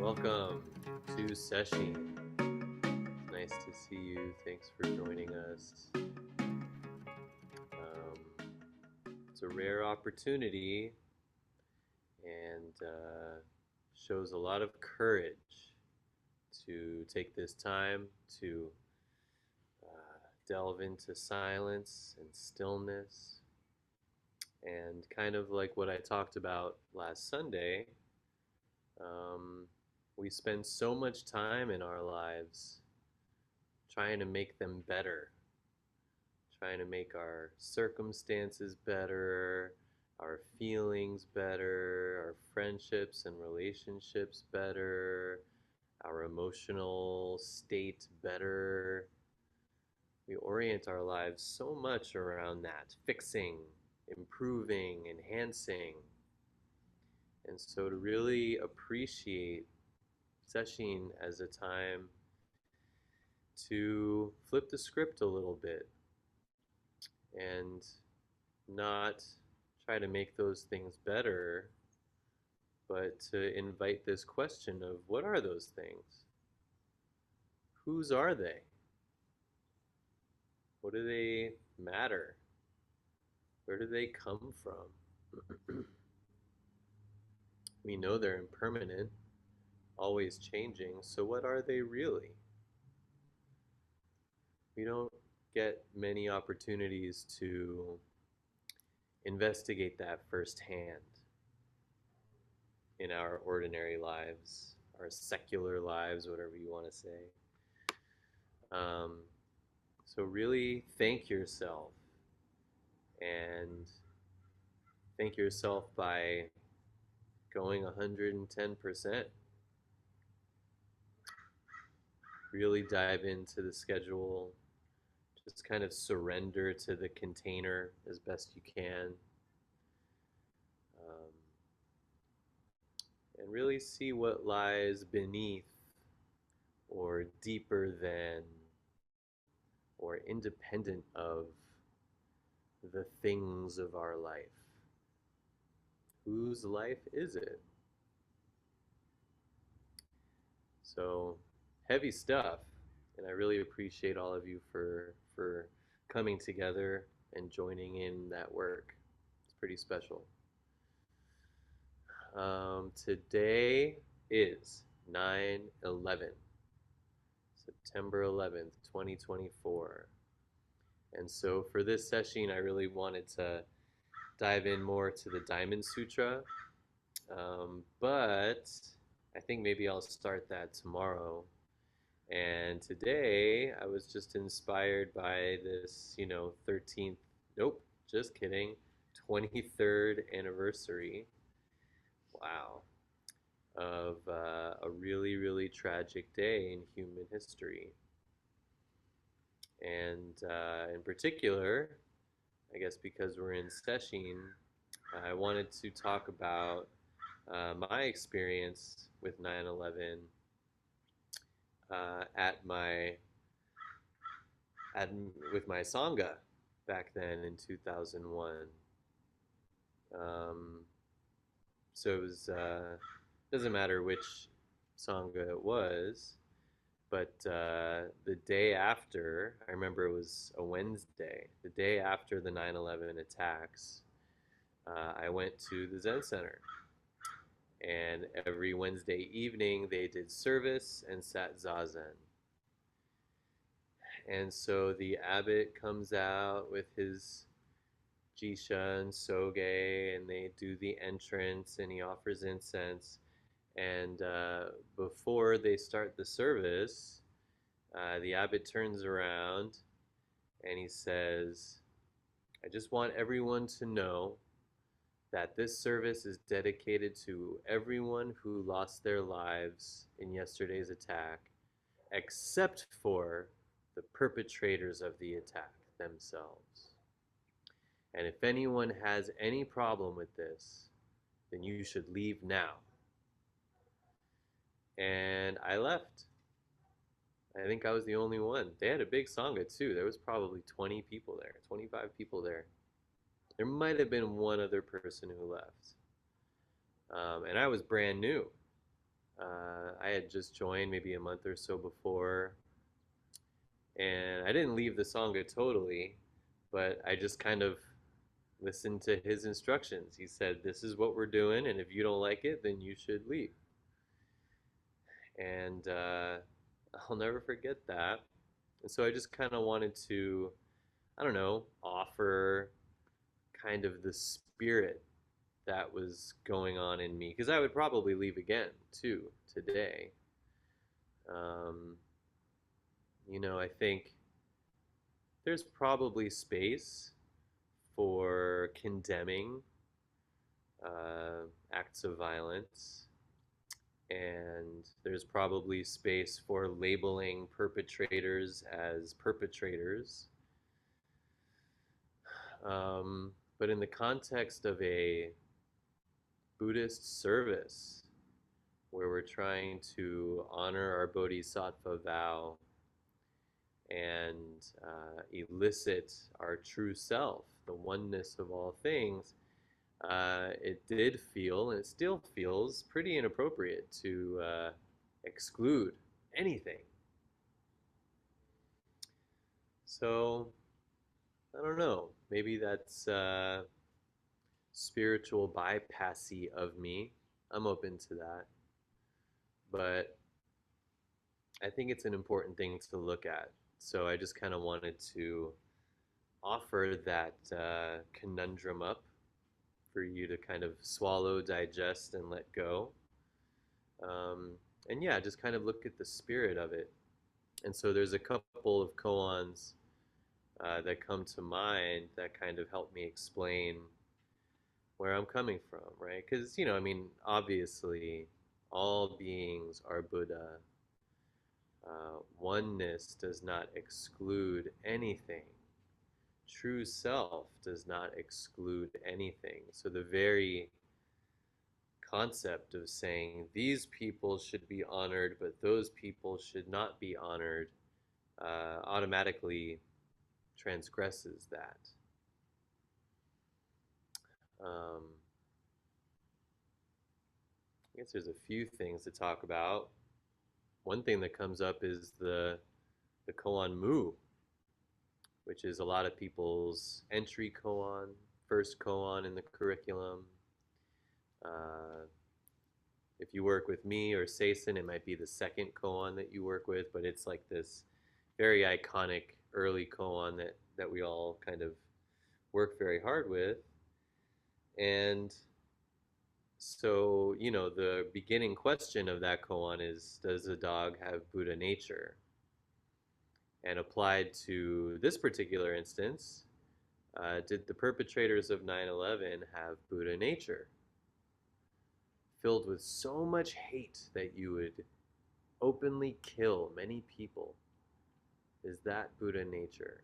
Welcome to Session. Nice to see you. Thanks for joining us. It's a rare opportunity and shows a lot of courage to take this time to delve into silence and stillness. And kind of like what I talked about last Sunday, we spend so much time in our lives trying to make them better, trying to make our circumstances better, our feelings better, our friendships and relationships better, our emotional state better. We orient our lives so much around that, fixing, improving, enhancing. And so to really appreciate session as a time to flip the script a little bit and not try to make those things better, but to invite this question of what are those things? Whose are they? What do they matter? Where do they come from? We know they're impermanent, always changing, so what are they really? We don't get many opportunities to investigate that firsthand in our ordinary lives, our secular lives, whatever you want to say. So really thank yourself, and thank yourself by going 110%. Really dive into the schedule. Just kind of surrender to the container as best you can. And really see what lies beneath or deeper than or independent of the things of our life. Whose life is it? So heavy stuff, and I really appreciate all of you for coming together and joining in that work. It's pretty special. Today is 9/11, September 11th, 2024. And so for this session, I really wanted to dive in more to the Diamond Sutra, but I think maybe I'll start that tomorrow. And today, I was just inspired by this, 13th, nope, just kidding, 23rd anniversary, wow, of a really, really tragic day in human history. And in particular, I guess because we're in session, I wanted to talk about my experience with 9/11 at with my sangha back then in 2001. So it was doesn't matter which sangha it was, but the day after, I remember it was a Wednesday, the day after the 9/11 attacks, I went to the Zen Center. And every Wednesday evening they did service and sat zazen. And so the abbot comes out with his jisha and soge, and they do the entrance, and he offers incense. And before they start the service, the abbot turns around and he says, I just want everyone to know that this service is dedicated to everyone who lost their lives in yesterday's attack, except for the perpetrators of the attack themselves. And if anyone has any problem with this, then you should leave now. And I left. I think I was the only one. They had a big sangha too. There was probably 20 people there, 25 people there. There might have been one other person who left. And I was brand new. I had just joined maybe a month or so before, and I didn't leave the Sangha totally, but I just kind of listened to his instructions. He said, "This is what we're doing, and if you don't like it, then you should leave." And I'll never forget that. And so I just kind of wanted to, I don't know, offer kind of the spirit that was going on in me because I would probably leave again too today. Um, I think there's probably space for condemning acts of violence, and there's probably space for labeling perpetrators as perpetrators. But in the context of a Buddhist service where we're trying to honor our bodhisattva vow and elicit our true self, the oneness of all things, it did feel, and it still feels, pretty inappropriate to exclude anything. So, I don't know. Maybe that's spiritual bypassy of me. I'm open to that. But I think it's an important thing to look at. So I just kind of wanted to offer that conundrum up for you to kind of swallow, digest, and let go. Um, and yeah, just kind of look at the spirit of it. And so there's a couple of koans that come to mind that kind of help me explain where I'm coming from, right? Because, I mean, obviously, all beings are Buddha. Oneness does not exclude anything. True self does not exclude anything. So the very concept of saying these people should be honored, but those people should not be honored, automatically transgresses that. Um, I guess there's a few things to talk about. One thing that comes up is the koan mu, which is a lot of people's entry koan, first koan in the curriculum. Uh, if you work with me or Seisen, it might be the second koan that you work with, but it's like this very iconic early koan that we all kind of work very hard with. And so, the beginning question of that koan is, does a dog have Buddha nature? And applied to this particular instance, did the perpetrators of 9/11 have Buddha nature? Filled with so much hate that you would openly kill many people. Is that Buddha nature?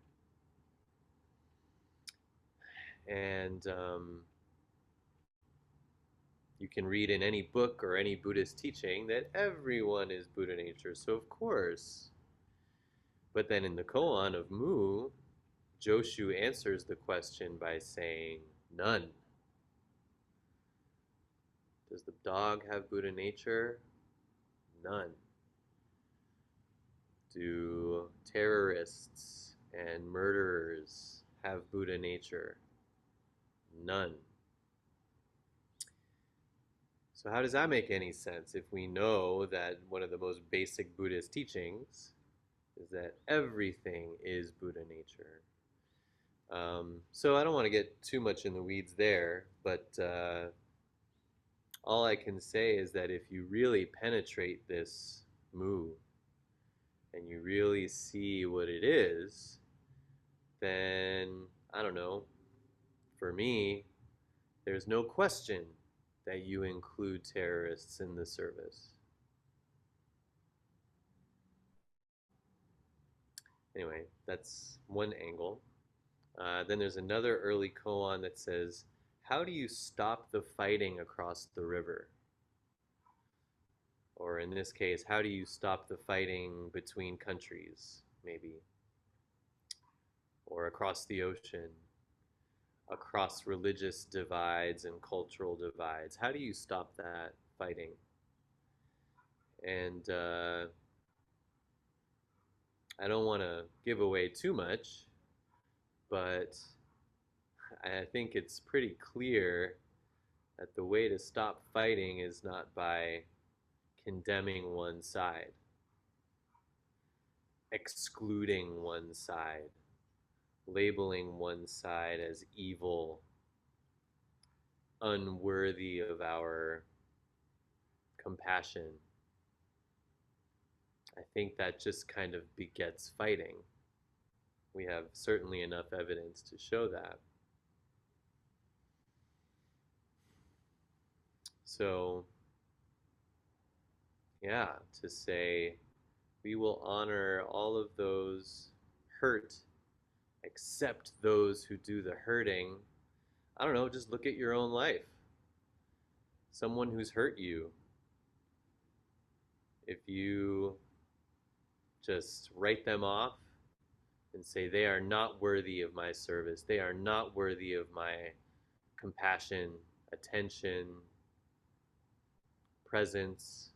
And you can read in any book or any Buddhist teaching that everyone is Buddha nature, so of course. But then in the koan of Mu, Joshu answers the question by saying, none. Does the dog have Buddha nature? None. Do terrorists and murderers have Buddha nature? None. So, how does that make any sense if we know that one of the most basic Buddhist teachings is that everything is Buddha nature? So, I don't want to get too much in the weeds there, but all I can say is that if you really penetrate this mu and you really see what it is, then I don't know, for me, there's no question that you include terrorists in the service. Anyway, that's one angle. Then there's another early koan that says, how do you stop the fighting across the river? Or in this case, how do you stop the fighting between countries, maybe? Or across the ocean, across religious divides and cultural divides? How do you stop that fighting? And I don't want to give away too much, but I think it's pretty clear that the way to stop fighting is not by condemning one side, excluding one side, labeling one side as evil, unworthy of our compassion. I think that just kind of begets fighting. We have certainly enough evidence to show that. So, yeah, to say we will honor all of those hurt, accept those who do the hurting. I don't know, just look at your own life. Someone who's hurt you, if you just write them off and say they are not worthy of my service, they are not worthy of my compassion, attention, presence,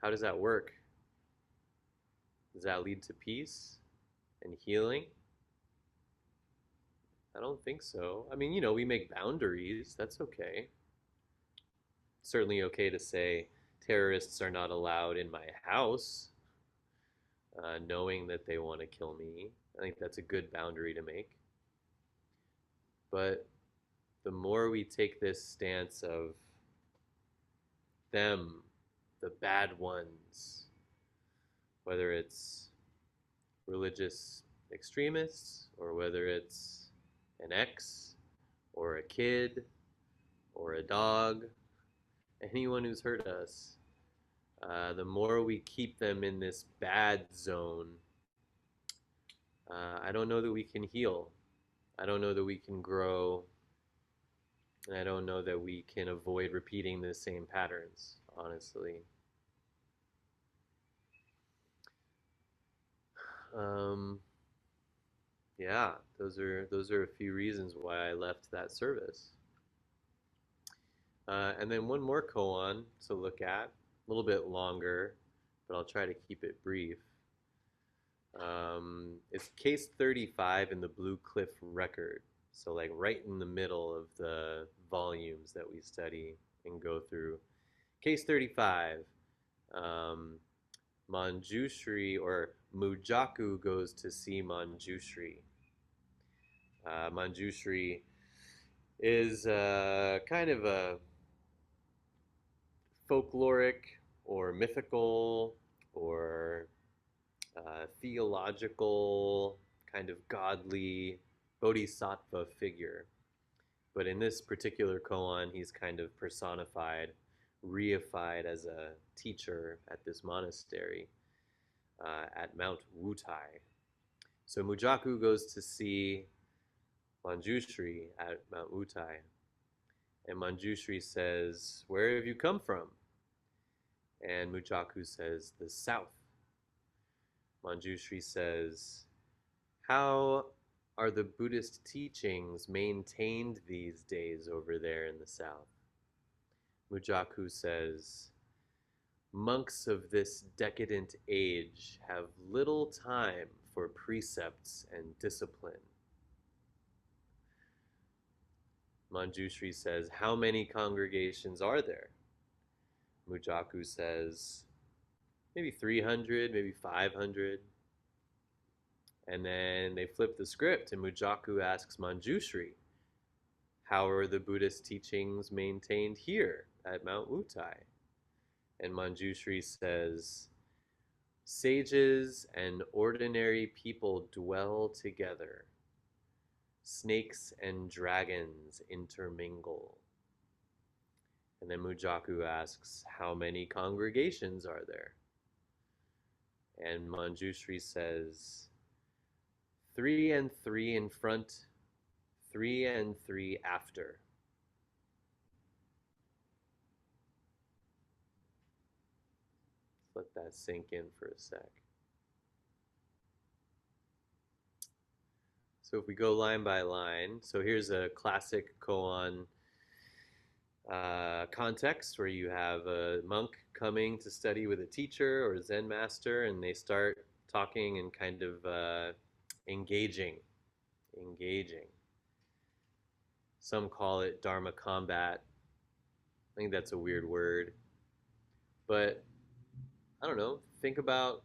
how does that work? Does that lead to peace and healing? I don't think so. I mean, we make boundaries. That's okay. Certainly okay to say terrorists are not allowed in my house, knowing that they want to kill me. I think that's a good boundary to make. But the more we take this stance of them, the bad ones, whether it's religious extremists or whether it's an ex or a kid or a dog, anyone who's hurt us, the more we keep them in this bad zone, I don't know that we can heal. I don't know that we can grow. And I don't know that we can avoid repeating the same patterns, honestly. Um, yeah, those are a few reasons why I left that service. And then one more koan to look at, a little bit longer, but I'll try to keep it brief. It's case 35 in the Blue Cliff Record. So, like, right in the middle of the volumes that we study and go through. Case 35, um, Manjushri or Mujaku goes to see Manjushri. Manjushri is kind of a folkloric or mythical or theological, kind of godly bodhisattva figure. But in this particular koan, he's kind of personified, reified as a teacher at this monastery at Mount Wutai. So Mujaku goes to see Manjushri at Mount Wutai. And Manjushri says, "Where have you come from?" And Mujaku says, "The south." Manjushri says, "How are the Buddhist teachings maintained these days over there in the south?" Mujaku says, "Monks of this decadent age have little time for precepts and discipline." Manjushri says, "How many congregations are there?" Mujaku says, maybe 300, maybe 500. And then they flip the script, and Mujaku asks Manjushri, "How are the Buddhist teachings maintained here at Mount Wutai?" And Manjushri says, "Sages and ordinary people dwell together. Snakes and dragons intermingle." And then Mujaku asks, "How many congregations are there?" And Manjushri says, 3 and 3 in front, 3 and 3 after." Let that sink in for a sec. So if we go line by line, so here's a classic koan context where you have a monk coming to study with a teacher or a Zen master, and they start talking and kind of engaging. Engaging. Some call it Dharma combat. I think that's a weird word. But I don't know. Think about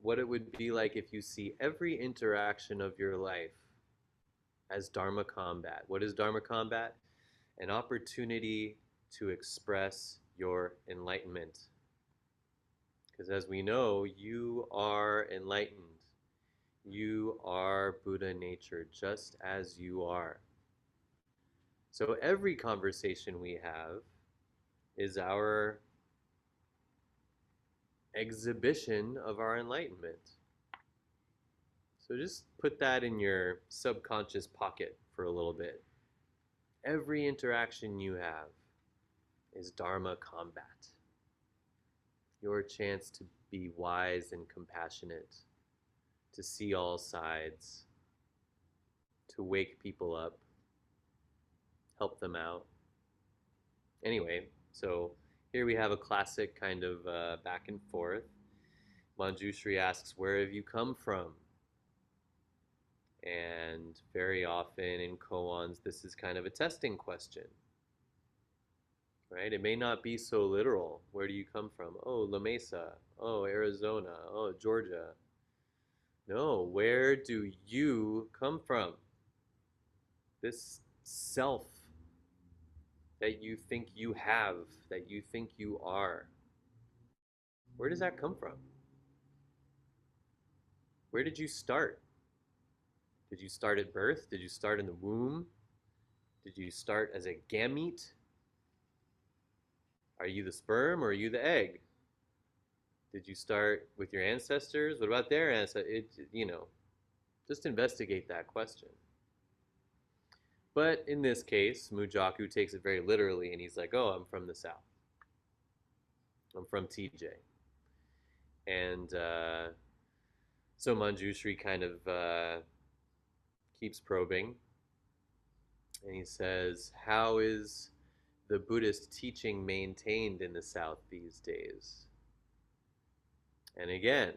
what it would be like if you see every interaction of your life as Dharma combat. What is Dharma combat? An opportunity to express your enlightenment. Because as we know, you are enlightened. You are Buddha nature just as you are. So every conversation we have is our exhibition of our enlightenment. So just put that in your subconscious pocket for a little bit. Every interaction you have is Dharma combat. Your chance to be wise and compassionate, to see all sides, to wake people up, help them out. Anyway, so here we have a classic kind of back and forth. Manjushri asks, "Where have you come from?" And very often in koans, this is kind of a testing question, right? It may not be so literal. Where do you come from? Oh, La Mesa. Oh, Arizona. Oh, Georgia. No, where do you come from? This self that you think you have, that you think you are, where does that come from? Where did you start? Did you start at birth? Did you start in the womb? Did you start as a gamete? Are you the sperm or are you the egg? Did you start with your ancestors? What about their ancestors? Just investigate that question. But in this case, Mujaku takes it very literally and he's like, "Oh, I'm from the South. I'm from TJ." And so Manjushri kind of keeps probing and he says, "How is the Buddhist teaching maintained in the South these days?" And again,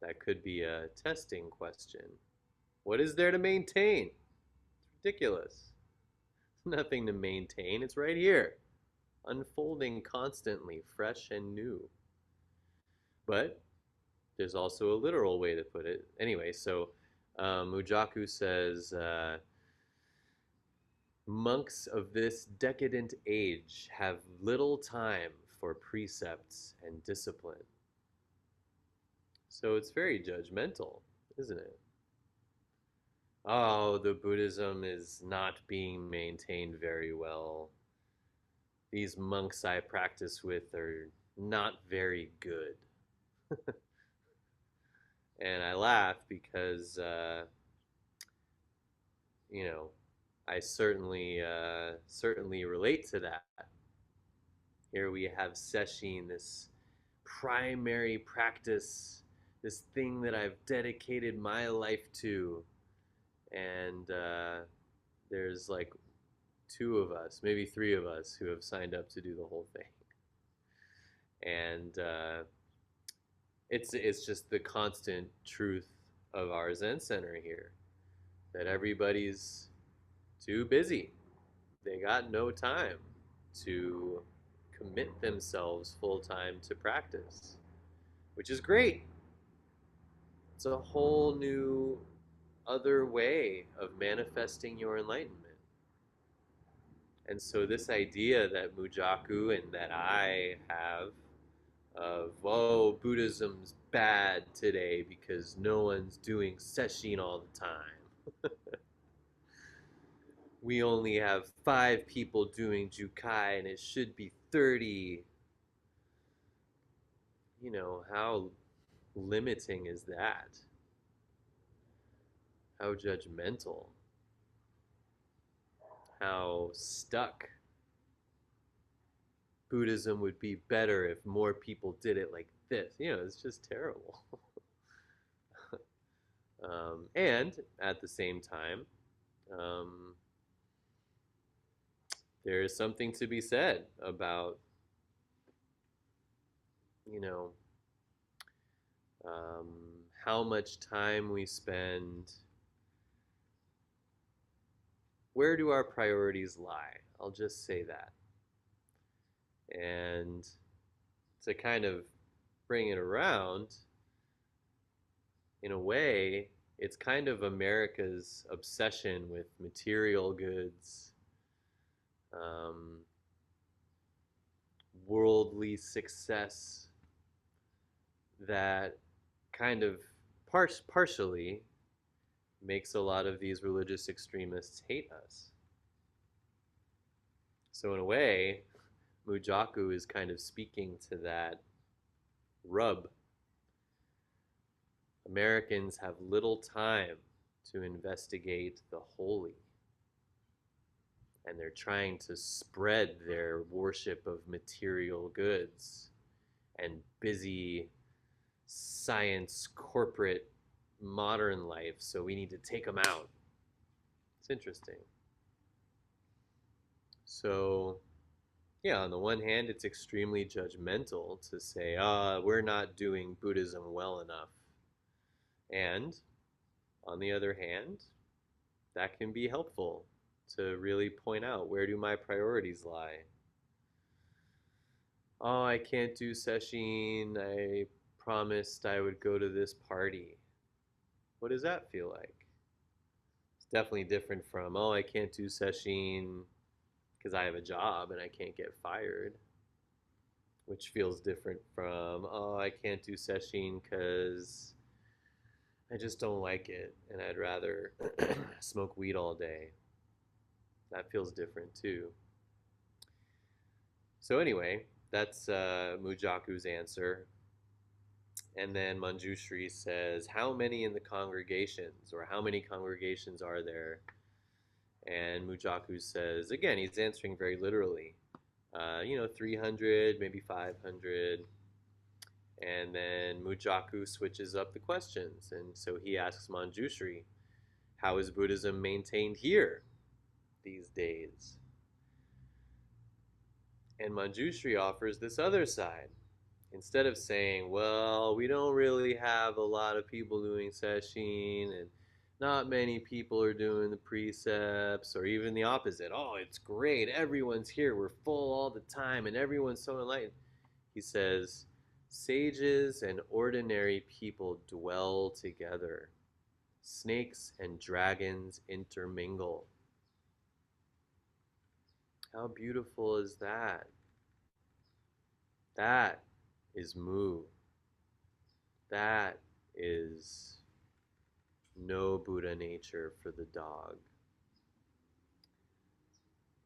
that could be a testing question. What is there to maintain? It's ridiculous. Nothing to maintain. It's right here, unfolding constantly, fresh and new. But there's also a literal way to put it. Anyway, so Mujaku says, "Monks of this decadent age have little time for precepts and discipline." So it's very judgmental, isn't it? Oh, the Buddhism is not being maintained very well. These monks I practice with are not very good. And I laugh because, you know, I certainly relate to that. Here we have sesshin, this primary practice, this thing that I've dedicated my life to, and there's like two of us, maybe three of us, who have signed up to do the whole thing, and it's just the constant truth of our Zen Center here that everybody's too busy. They got no time to commit themselves full time to practice, which is great. It's a whole new other way of manifesting your enlightenment. And so this idea that Mujaku and that I have of, oh, Buddhism's bad today because no one's doing sesshin all the time. We only have 5 people doing Jukai and it should be 30. How limiting is that? How judgmental? How stuck? Buddhism would be better if more people did it like this. It's just terrible. And at the same time, um, there is something to be said about, you know, um, how much time we spend. Where do our priorities lie? I'll just say that. And to kind of bring it around, in a way, it's kind of America's obsession with material goods, um, worldly success that kind of partially makes a lot of these religious extremists hate us. So, in a way, Mujaku is kind of speaking to that rub. Americans have little time to investigate the holy, and they're trying to spread their worship of material goods and busy science corporate modern life, so we need to take them out. It's interesting. So, yeah, on the one hand, it's extremely judgmental to say, we're not doing Buddhism well enough. And on the other hand, that can be helpful to really point out, where do my priorities lie? Oh, I can't do sesshin. I promised I would go to this party. What does that feel like? It's definitely different from, oh, I can't do sesshin because I have a job and I can't get fired, which feels different from, oh, I can't do sesshin because I just don't like it and I'd rather smoke weed all day. That feels different too. So, anyway, that's Mujaku's answer. And then Manjushri says, how many in the congregations, or how many congregations are there? And Mujaku says, again, he's answering very literally, 300, maybe 500. And then Mujaku switches up the questions. And so he asks Manjushri, how is Buddhism maintained here these days? And Manjushri offers this other side. Instead of saying, well, we don't really have a lot of people doing sesshin and not many people are doing the precepts, or even the opposite, oh, it's great, everyone's here, we're full all the time, and everyone's so enlightened. He says, sages and ordinary people dwell together. Snakes and dragons intermingle. How beautiful is that? That is Mu. That is no Buddha nature for the dog.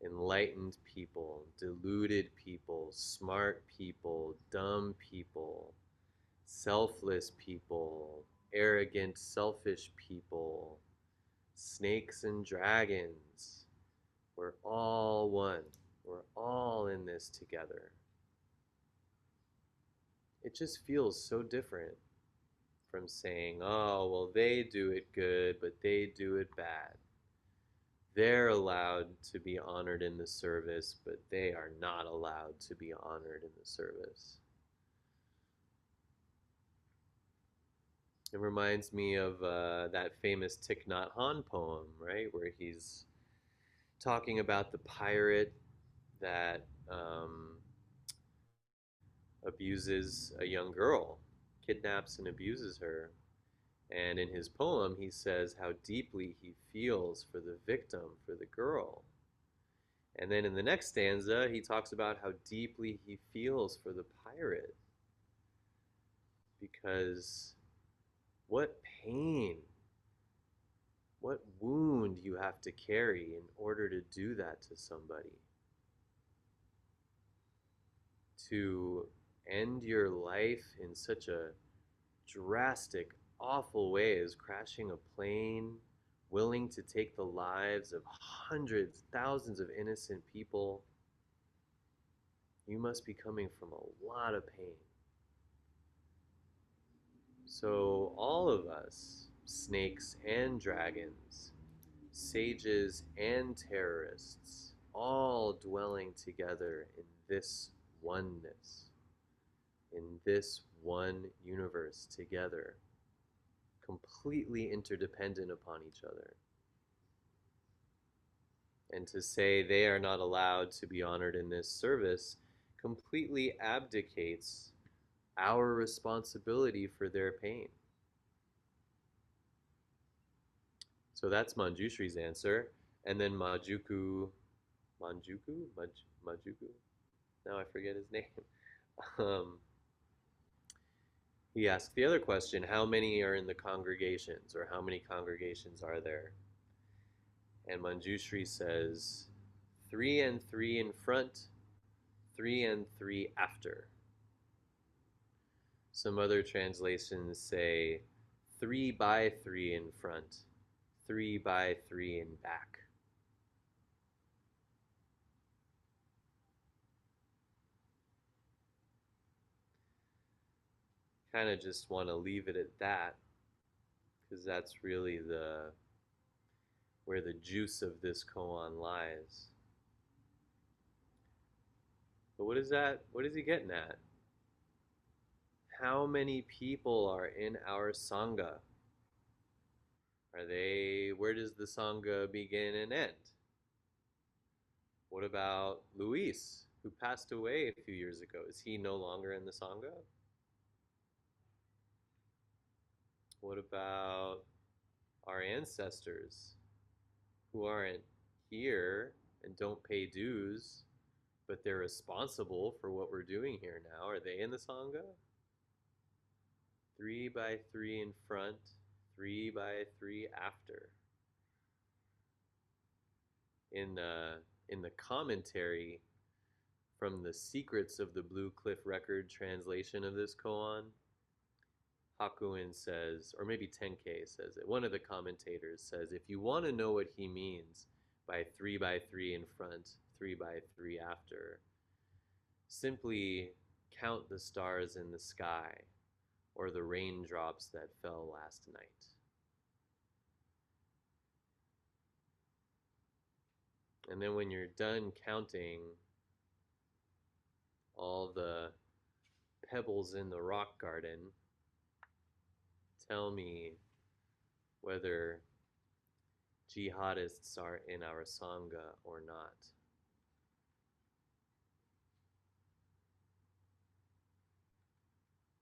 Enlightened people, deluded people, smart people, dumb people, selfless people, arrogant, selfish people, snakes and dragons. We're all one. We're all in this together. It just feels so different from saying, oh, well, they do it good, but they do it bad. They're allowed to be honored in the service, but they are not allowed to be honored in the service. It reminds me of that famous Thich Nhat Hanh poem, right, where he's talking about the pirate that abuses a young girl, kidnaps and abuses her. And in his poem, he says how deeply he feels for the victim, for the girl. And then in the next stanza, he talks about how deeply he feels for the pirate. Because what pain, what wound you have to carry in order to do that to somebody. To end your life in such a drastic, awful way as crashing a plane, willing to take the lives of hundreds, thousands of innocent people, you must be coming from a lot of pain. So, all of us, snakes and dragons, sages and terrorists, all dwelling together in this oneness, in this one universe together, completely interdependent upon each other. And to say they are not allowed to be honored in this service completely abdicates our responsibility for their pain. So that's Manjushri's answer. And then Majuku? Now I forget his name. Um, he asked the other question, how many are in the congregations, or how many congregations are there? And Manjushri says, 3 and 3 in front, 3 and 3 after. Some other translations say 3 by 3 in front, 3 by 3 in back. Kind of just want to leave it at that because that's really the where the juice of this koan lies. But what is that? What is he getting at? How many people are in our sangha? Are they? Where does the sangha begin and end? What about Luis, who passed away a few years ago? Is he no longer in the sangha? What about our ancestors who aren't here and don't pay dues, but they're responsible for what we're doing here now? Are they in the sangha? 3 by 3 in front, 3 by 3 after. In the commentary from the Secrets of the Blue Cliff Record translation of this koan, Hakuin says, or maybe Tenkei says it. One of the commentators says, if you want to know what he means by 3 by 3 in front, 3 by 3 after, simply count the stars in the sky or the raindrops that fell last night. And then when you're done counting all the pebbles in the rock garden, tell me whether jihadists are in our sangha or not.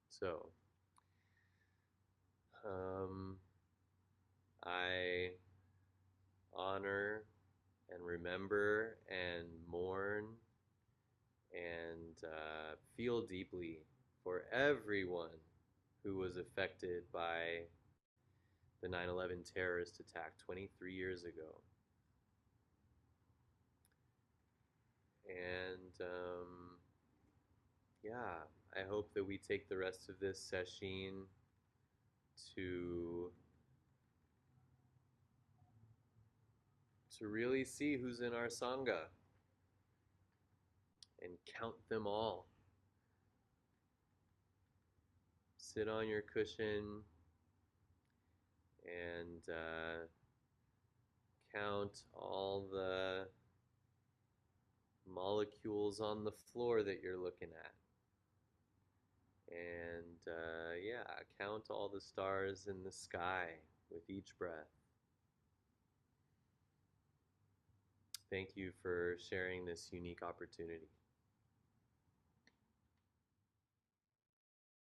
So, I honor and remember and mourn and feel deeply for everyone who was affected by the 9/11 terrorist attack 23 years ago. And yeah, I hope that we take the rest of this session to really see who's in our sangha and count them all. Sit on your cushion and count all the molecules on the floor that you're looking at. And yeah, count all the stars in the sky with each breath. Thank you for sharing this unique opportunity.